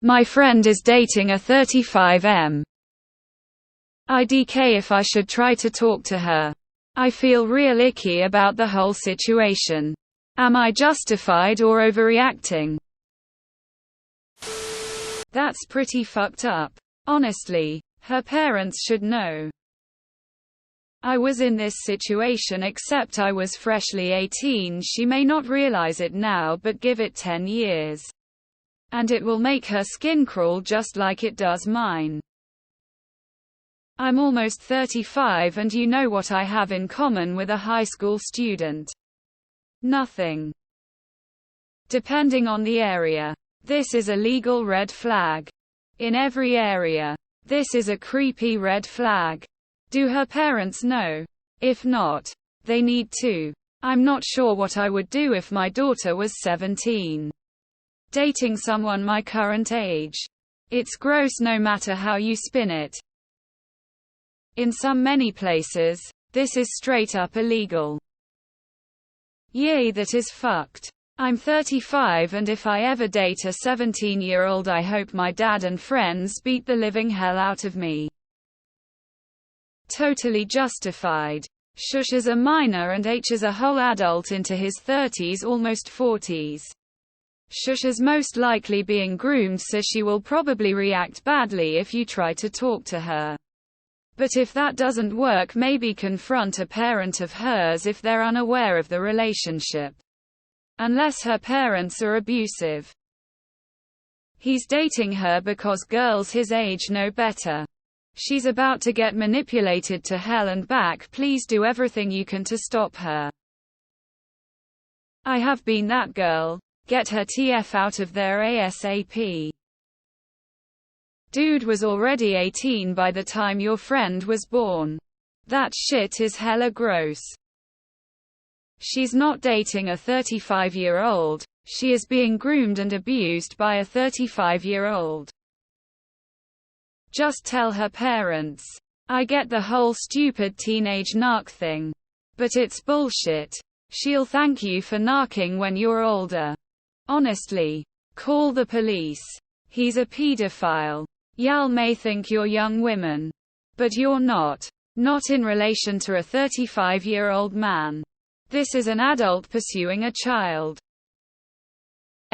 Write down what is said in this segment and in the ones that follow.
My friend is dating a 35M. IDK if I should try to talk to her. I feel real icky about the whole situation. Am I justified or overreacting? That's pretty fucked up. Honestly, her parents should know. I was in this situation except I was freshly 18. She may not realize it now, but give it 10 years. And it will make her skin crawl just like it does mine. I'm almost 35 and you know what I have in common with a high school student. Nothing. Depending on the area. This is a legal red flag. In every area. This is a creepy red flag. Do her parents know? If not, they need to. I'm not sure what I would do if my daughter was 17. Dating someone my current age. It's gross no matter how you spin it. In many places, this is straight up illegal. Yay, that is fucked. I'm 35 and if I ever date a 17-year-old I hope my dad and friends beat the living hell out of me. Totally justified. Shush is a minor and H is a whole adult into his 30s, almost 40s. Shush is most likely being groomed, so she will probably react badly if you try to talk to her. But if that doesn't work, maybe confront a parent of hers if they're unaware of the relationship. Unless her parents are abusive. He's dating her because girls his age know better. She's about to get manipulated to hell and back. Please do everything you can to stop her. I have been that girl. Get her TF out of there ASAP. Dude was already 18 by the time your friend was born. That shit is hella gross. She's not dating a 35-year-old, she is being groomed and abused by a 35-year-old. Just tell her parents. I get the whole stupid teenage narc thing. But it's bullshit. She'll thank you for narking when you're older. Honestly. Call the police. He's a pedophile. Y'all may think you're young women. But you're not. Not in relation to a 35-year-old man. This is an adult pursuing a child.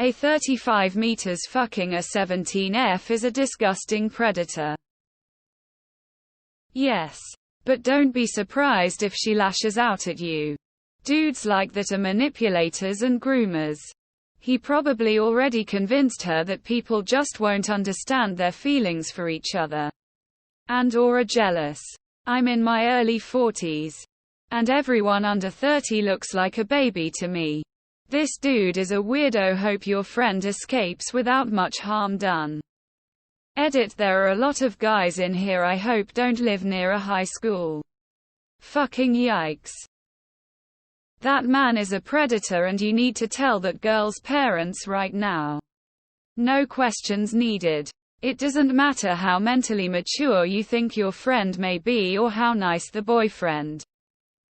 A 35 meters fucking a 17F is a disgusting predator. Yes. But don't be surprised if she lashes out at you. Dudes like that are manipulators and groomers. He probably already convinced her that people just won't understand their feelings for each other. And/or are jealous. I'm in my early 40s. And everyone under 30 looks like a baby to me. This dude is a weirdo. Hope your friend escapes without much harm done. Edit. There are a lot of guys in here I hope don't live near a high school. Fucking yikes. That man is a predator and you need to tell that girl's parents right now. No questions needed. It doesn't matter how mentally mature you think your friend may be or how nice the boyfriend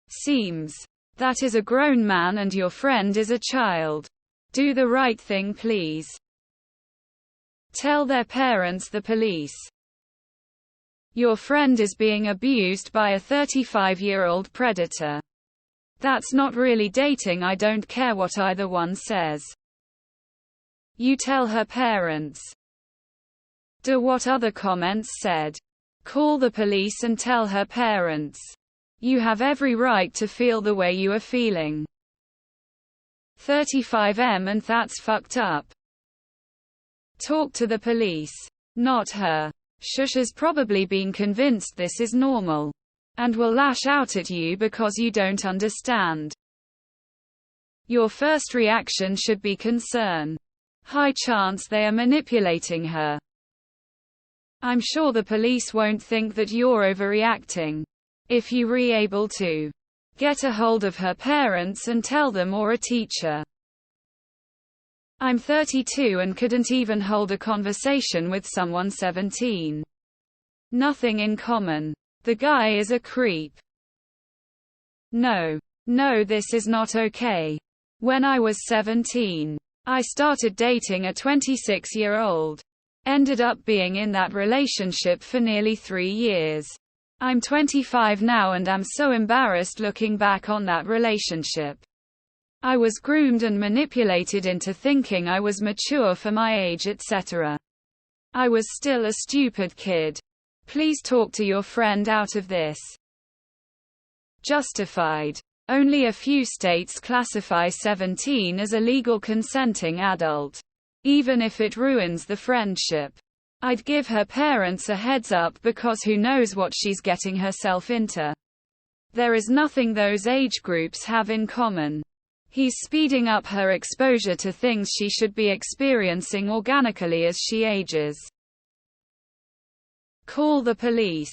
seems. That is a grown man and your friend is a child. Do the right thing, please. Tell their parents, the police. Your friend is being abused by a 35-year-old predator. That's not really dating. I don't care what either one says. You tell her parents. Do what other comments said. Call the police and tell her parents. You have every right to feel the way you are feeling. 35M and that's fucked up. Talk to the police. Not her. Shush has probably been convinced this is normal. And will lash out at you because you don't understand. Your first reaction should be concern. High chance they are manipulating her. I'm sure the police won't think that you're overreacting. If you were able to get a hold of her parents and tell them, or a teacher. I'm 32 and couldn't even hold a conversation with someone 17. Nothing in common. The guy is a creep. No, this is not okay. When I was 17, I started dating a 26-year-old. Ended up being in that relationship for nearly 3 years. I'm 25 now and am so embarrassed looking back on that relationship. I was groomed and manipulated into thinking I was mature for my age, etc. I was still a stupid kid. Please talk to your friend out of this. Justified. Only a few states classify 17 as a legal consenting adult. Even if it ruins the friendship. I'd give her parents a heads up because who knows what she's getting herself into. There is nothing those age groups have in common. He's speeding up her exposure to things she should be experiencing organically as she ages. Call the police.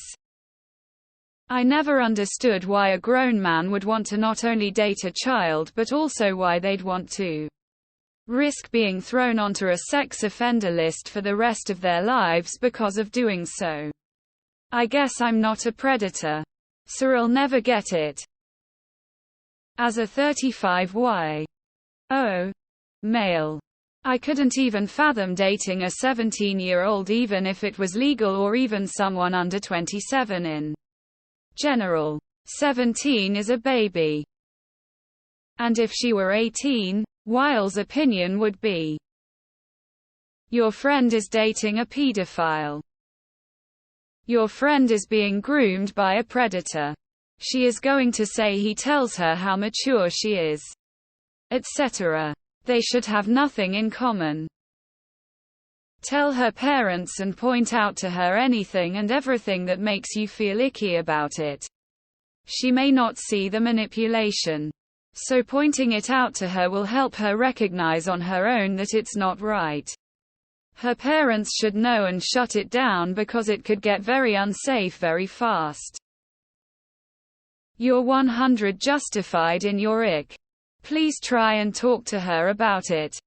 I never understood why a grown man would want to not only date a child but also why they'd want to risk being thrown onto a sex offender list for the rest of their lives because of doing so. I guess I'm not a predator. So I'll never get it. As a 35Y. Male. I couldn't even fathom dating a 17-year-old even if it was legal or even someone under 27 in general. 17 is a baby. And if she were 18, Weil's opinion would be, your friend is dating a pedophile. Your friend is being groomed by a predator. She is going to say he tells her how mature she is, etc. They should have nothing in common. Tell her parents and point out to her anything and everything that makes you feel icky about it. She may not see the manipulation. So pointing it out to her will help her recognize on her own that it's not right. Her parents should know and shut it down because it could get very unsafe very fast. You're 100% justified in your ick. Please try and talk to her about it.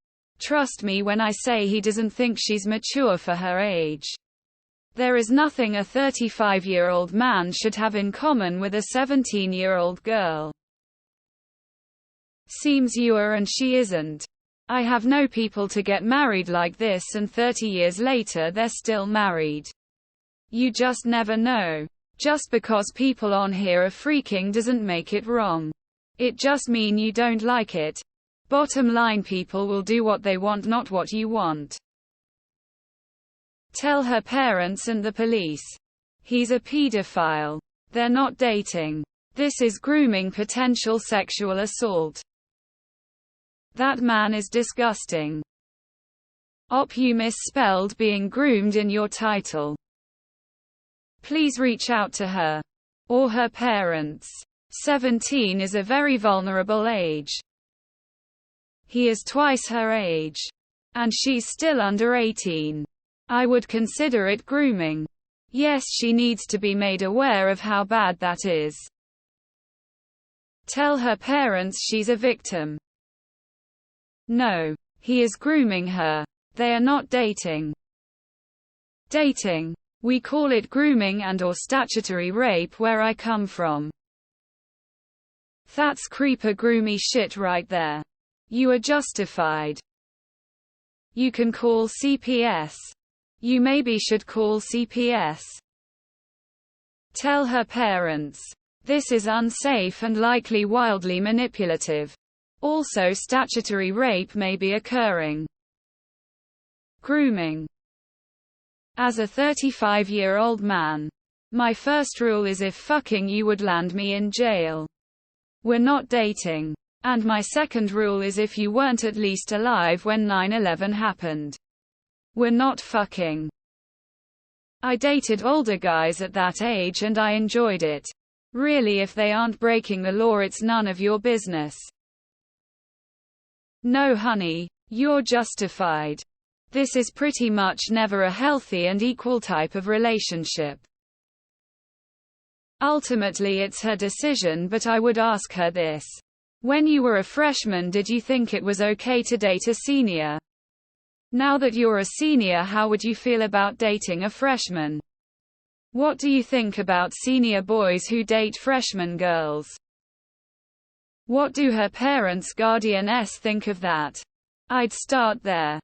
Trust me when I say he doesn't think she's mature for her age. There is nothing a 35-year-old man should have in common with a 17-year-old girl. Seems you are and she isn't. I have known people to get married like this and 30 years later they're still married. You just never know. Just because people on here are freaking doesn't make it wrong. It just mean you don't like it. Bottom line, people will do what they want, not what you want. Tell her parents and the police. He's a pedophile. They're not dating. This is grooming, potential sexual assault. That man is disgusting. You misspelled being groomed in your title. Please reach out to her. Or her parents. 17 is a very vulnerable age. He is twice her age. And she's still under 18. I would consider it grooming. Yes, she needs to be made aware of how bad that is. Tell her parents she's a victim. No. He is grooming her. They are not dating. Dating. We call it grooming and or statutory rape where I come from. That's creeper groomy shit right there. You are justified. You can call CPS. You maybe should call CPS. Tell her parents. This is unsafe and likely wildly manipulative. Also, statutory rape may be occurring. Grooming. As a 35-year-old man, my first rule is if fucking you would land me in jail. We're not dating. And my second rule is if you weren't at least alive when 9/11 happened. We're not fucking. I dated older guys at that age and I enjoyed it. Really, if they aren't breaking the law, it's none of your business. No honey, you're justified. This is pretty much never a healthy and equal type of relationship. Ultimately it's her decision, but I would ask her this. When you were a freshman, did you think it was okay to date a senior? Now that you're a senior, how would you feel about dating a freshman? What do you think about senior boys who date freshman girls? What do her parents, guardians think of that? I'd start there.